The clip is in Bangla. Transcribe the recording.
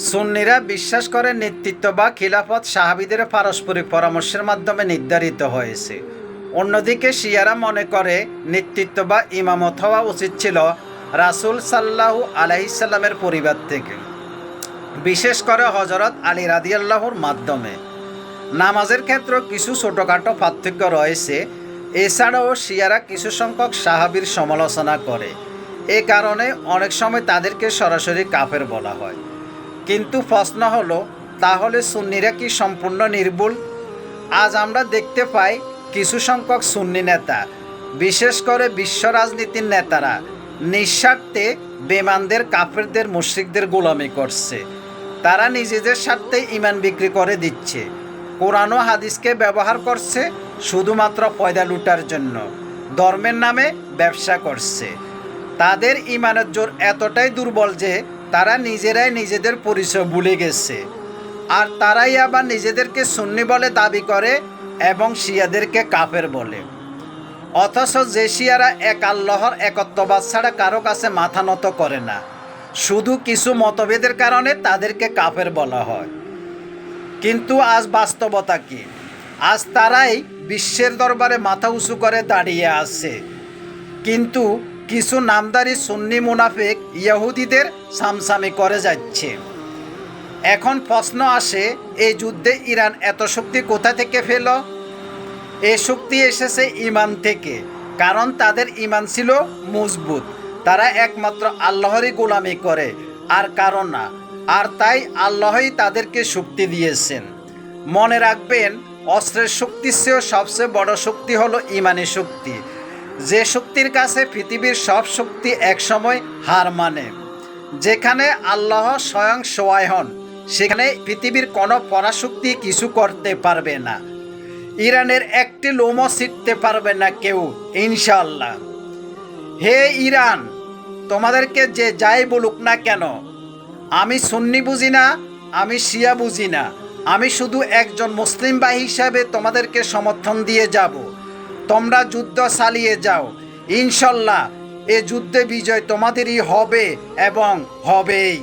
সুন্নিরা বিশ্বাস করে নেতৃত্ব বা খিলাফত সাহাবীদের পারস্পরিক পরামর্শের মাধ্যমে নির্ধারিত হয়েছে। অন্যদিকে শিয়ারা মনে করে নেতৃত্ব বা ইমামত হওয়া উচিত ছিল রাসূল সাল্লাল্লাহু আলাইহি সাল্লামের পরিবার থেকে, বিশেষ করে হযরত আলী রাদিয়াল্লাহুর মাধ্যমে। নামাজের ক্ষেত্রে কিছু ছোটোখাটো পার্থক্য রয়েছে। এছাড়াও শিয়ারা কিছু সংখ্যক সাহাবীর সমালোচনা করে। এ কারণে অনেক সময় তাদেরকে সরাসরি কাফের বলা হয়। কিন্তু প্রশ্ন হলো, তাহলে সুন্নিরা কি সম্পূর্ণ নির্ভুল? আজ আমরা দেখতে পাই কিছু সংখ্যক সুন্নি নেতা, বিশেষ করে বিশ্ব রাজনীতির নেতারা, নিঃস্বার্থে বেঈমানদের, কাফেরদের, মুশরিকদের গোলামি করছে। তারা নিজেদের স্বার্থে ঈমান বিক্রি করে দিচ্ছে, কোরআন ও হাদিসকে ব্যবহার করছে শুধুমাত্র পয়দা লুটার জন্য, ধর্মের নামে ব্যবসা করছে। তাদের ঈমানের জোর এতটাই দুর্বল যে তারা নিজেরাই নিজেদের পরিচয় ভুলে গেছে। আর তারাই আবার নিজেদেরকে সুন্নি বলে দাবি করে এবং শিয়াদেরকে কাফের বলে। অথচ যে শিয়ারা এক আল্লাহর একত্ববাদ ছাড়া কারো কাছে মাথা নত করে না, শুধু কিছু মতভেদের কারণে তাদেরকে কাফের বলা হয়। কিন্তু আজ বাস্তবতা কি? আজ তারাই বিশ্বের দরবারে মাথা উঁচু করে দাঁড়িয়ে আছে, কিন্তু কিছু নামদারি সুন্নি মুনাফিক ইহুদিদের সামসামি করে যাচ্ছে। এখন প্রশ্ন আসে, এই যুদ্ধে ইরান এত শক্তি কোথা থেকে পেল? এ শক্তি এসেছে ঈমান থেকে, কারণ তাদের ঈমান ছিল মজবুত। তারা একমাত্র আল্লাহরই গোলামি করে, আর কারো না। আর তাই আল্লাহই তাদেরকে শক্তি দিয়েছেন। মনে রাখবেন, অস্ত্রের শক্তির চেয়েও সবচেয়ে বড় শক্তি হলো ঈমানি শক্তি, যে শক্তির কাছে পৃথিবীর সব শক্তি একসময় হার মানে। যেখানে আল্লাহ স্বয়ং সহায় হন, সেখানে পৃথিবীর কোনো পরাশক্তি কিছু করতে পারবে না। ইরানের একটি লোমও ছিঁড়তে পারবে না কেউ, ইনশাআল্লাহ। হে ইরান, তোমাদেরকে যে যাই বলুক না কেন, আমি সুন্নি বুঝি না, আমি শিয়া বুঝি না, আমি শুধু একজন মুসলিম ভাই হিসাবে তোমাদেরকে সমর্থন দিয়ে যাব। তোমরা যুদ্ধ চালিয়ে যাও, ইনশাআল্লাহ এ যুদ্ধে বিজয় তোমাদেরই হবে এবং হবেই।